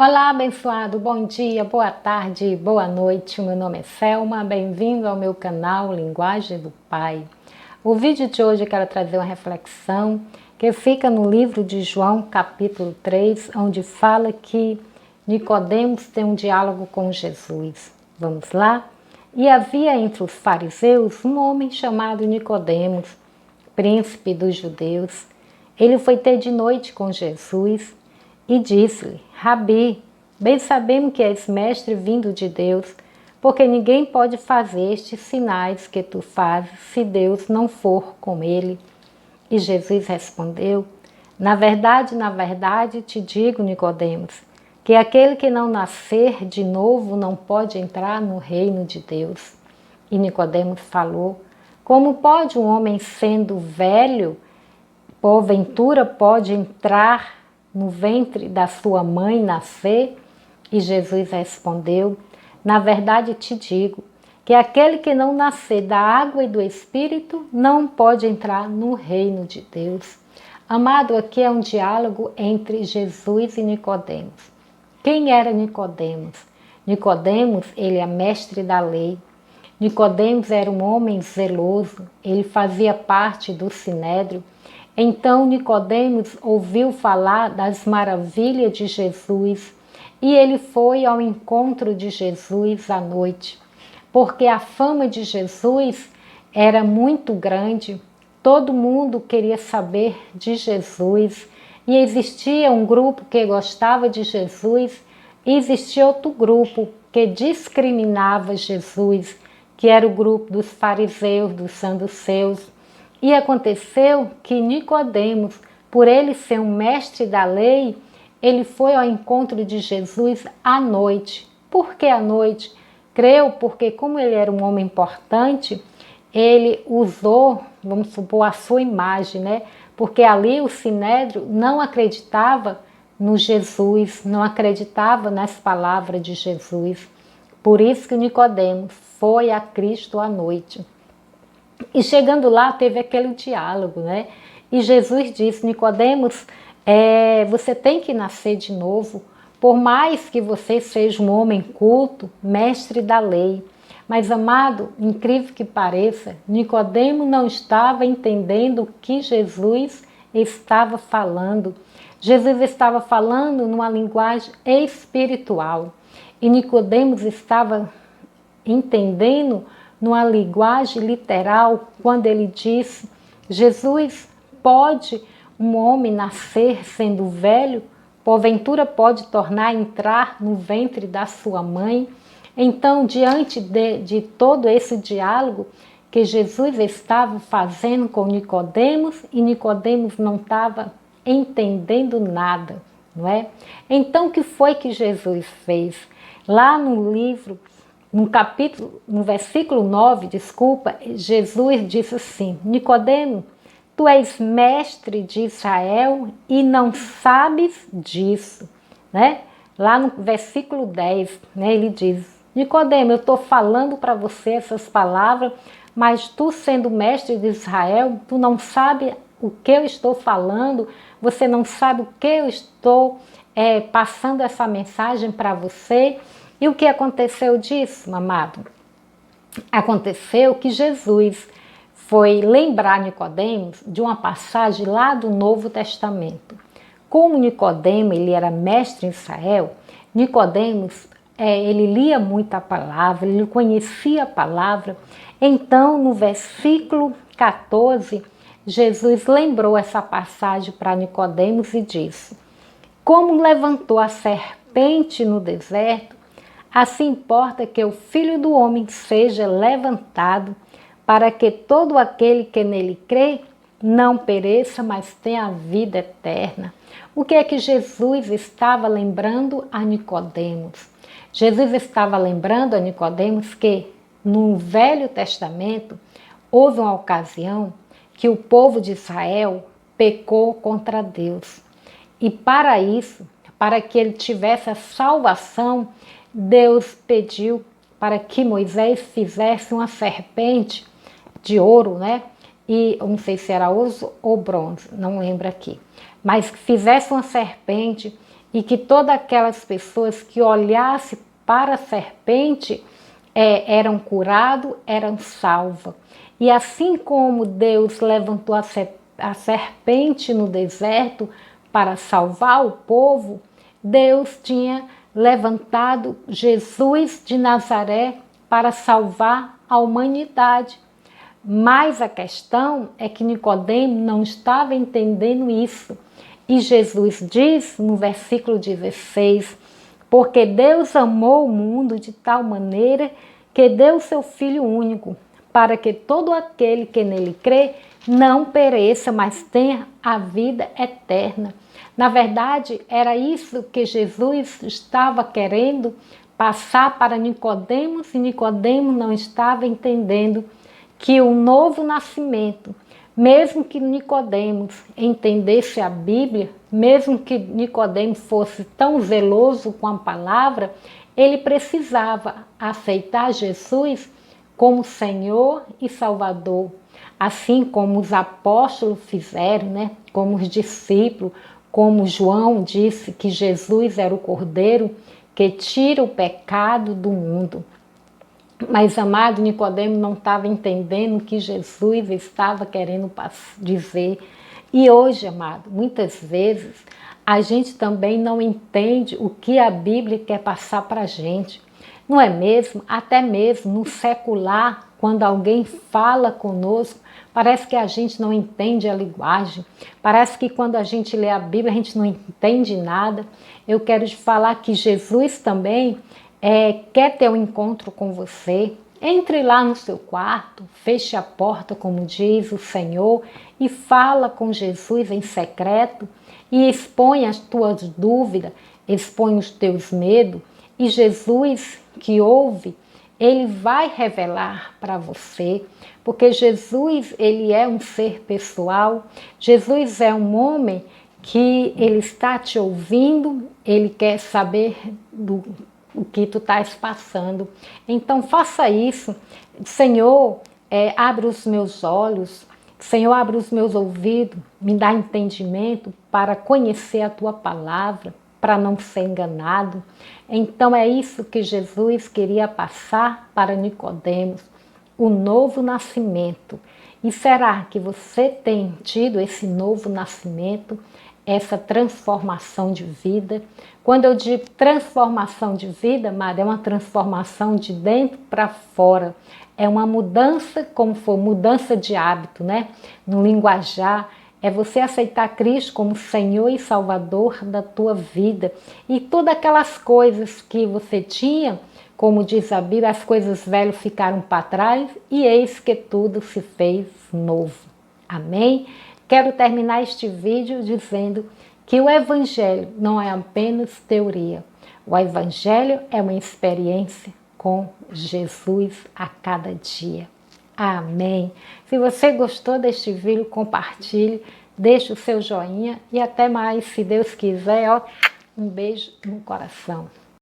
Olá, abençoado, bom dia, boa tarde, boa noite. Meu nome é Selma, bem-vindo ao meu canal Linguagem do Pai. O vídeo de hoje eu quero trazer uma reflexão que fica no livro de João, capítulo 3, onde fala que Nicodemos tem um diálogo com Jesus. Vamos lá? E havia entre os fariseus um homem chamado Nicodemos, príncipe dos judeus. Ele foi ter de noite com Jesus e disse-lhe: Rabi, bem sabemos que és mestre vindo de Deus, porque ninguém pode fazer estes sinais que tu fazes se Deus não for com ele. E Jesus respondeu: na verdade te digo, Nicodemos, que aquele que não nascer de novo não pode entrar no reino de Deus. E Nicodemos falou: como pode um homem sendo velho, porventura pode entrar no ventre da sua mãe nascer? E Jesus respondeu: na verdade te digo, que aquele que não nascer da água e do Espírito não pode entrar no reino de Deus. Amado, aqui é um diálogo entre Jesus e Nicodemos. Quem era Nicodemos? Nicodemos, ele é mestre da lei. Nicodemos era um homem zeloso, ele fazia parte do Sinédrio. Então Nicodemos ouviu falar das maravilhas de Jesus e ele foi ao encontro de Jesus à noite, porque a fama de Jesus era muito grande, todo mundo queria saber de Jesus e existia um grupo que gostava de Jesus e existia outro grupo que discriminava Jesus, que era o grupo dos fariseus, dos saduceus. E aconteceu que Nicodemos, por ele ser um mestre da lei, ele foi ao encontro de Jesus à noite. Por que à noite? Creio porque como ele era um homem importante, ele usou, vamos supor, a sua imagem, né? Porque ali o Sinédrio não acreditava no Jesus, não acreditava nas palavras de Jesus. Por isso que Nicodemos foi a Cristo à noite. E chegando lá teve aquele diálogo, né? E Jesus disse: Nicodemos, você tem que nascer de novo, por mais que você seja um homem culto, mestre da lei. Mas, amado, incrível que pareça, Nicodemo não estava entendendo o que Jesus estava falando. Jesus estava falando numa linguagem espiritual e Nicodemos estava entendendo numa linguagem literal, quando ele disse: Jesus, pode um homem nascer sendo velho? Porventura pode tornar a entrar no ventre da sua mãe? Então, diante de todo esse diálogo que Jesus estava fazendo com Nicodemos, e Nicodemos não estava entendendo nada, não é? Então, o que foi que Jesus fez? Lá no livro, no versículo 9, Jesus disse assim: Nicodemo, tu és mestre de Israel e não sabes disso, né? Lá no versículo 10, né, ele diz: Nicodemo, eu estou falando para você essas palavras, mas tu sendo mestre de Israel, tu não sabe o que eu estou falando, você não sabe o que eu estou passando essa mensagem para você. E o que aconteceu disso, amado? Aconteceu que Jesus foi lembrar Nicodemos de uma passagem lá do Novo Testamento. Como Nicodemo ele era mestre em Israel, Nicodemos ele lia muito a palavra, ele conhecia a palavra. Então, no versículo 14, Jesus lembrou essa passagem para Nicodemos e disse: como levantou a serpente no deserto, assim importa que o Filho do Homem seja levantado, para que todo aquele que nele crê não pereça, mas tenha a vida eterna. O que é que Jesus estava lembrando a Nicodemos? Jesus estava lembrando a Nicodemos que no Velho Testamento houve uma ocasião que o povo de Israel pecou contra Deus. E para isso, para que ele tivesse a salvação, Deus pediu para que Moisés fizesse uma serpente de ouro, né? E não sei se era ouro ou bronze, não lembro aqui. Mas fizesse uma serpente e que todas aquelas pessoas que olhassem para a serpente eram curados, eram salvos. E assim como Deus levantou a serpente no deserto para salvar o povo, Deus tinha levantado Jesus de Nazaré para salvar a humanidade. Mas a questão é que Nicodemo não estava entendendo isso. E Jesus diz no versículo 16, porque Deus amou o mundo de tal maneira que deu seu Filho único, para que todo aquele que nele crê não pereça, mas tenha a vida eterna. Na verdade, era isso que Jesus estava querendo passar para Nicodemos, e Nicodemos não estava entendendo que o novo nascimento, mesmo que Nicodemos entendesse a Bíblia, mesmo que Nicodemos fosse tão zeloso com a palavra, ele precisava aceitar Jesus como Senhor e Salvador, assim como os apóstolos fizeram, né? Como os discípulos, como João disse que Jesus era o Cordeiro que tira o pecado do mundo. Mas, amado, Nicodemo não estava entendendo o que Jesus estava querendo dizer. E hoje, amado, muitas vezes a gente também não entende o que a Bíblia quer passar para a gente. Não é mesmo? Até mesmo no secular, quando alguém fala conosco, parece que a gente não entende a linguagem. Parece que quando a gente lê a Bíblia, a gente não entende nada. Eu quero te falar que Jesus também quer ter um encontro com você. Entre lá no seu quarto, feche a porta, como diz o Senhor, e fala com Jesus em secreto e expõe as tuas dúvidas, expõe os teus medos, e Jesus que ouve, ele vai revelar para você, porque Jesus, ele é um ser pessoal, Jesus é um homem que ele está te ouvindo, ele quer saber o que tu estás passando. Então faça isso. Senhor, abre os meus olhos, Senhor, abre os meus ouvidos, me dá entendimento para conhecer a tua palavra, para não ser enganado. Então é isso que Jesus queria passar para Nicodemos, o novo nascimento. E será que você tem tido esse novo nascimento, essa transformação de vida? Quando eu digo transformação de vida, amada, é uma transformação de dentro para fora. É uma mudança, como for, mudança de hábito, né? No linguajar, é você aceitar Cristo como Senhor e Salvador da tua vida. E todas aquelas coisas que você tinha, como diz a Bíblia, as coisas velhas ficaram para trás e eis que tudo se fez novo. Amém? Quero terminar este vídeo dizendo que o Evangelho não é apenas teoria. O Evangelho é uma experiência com Jesus a cada dia. Amém. Se você gostou deste vídeo, compartilhe, deixe o seu joinha e até mais, se Deus quiser, ó, um beijo no coração.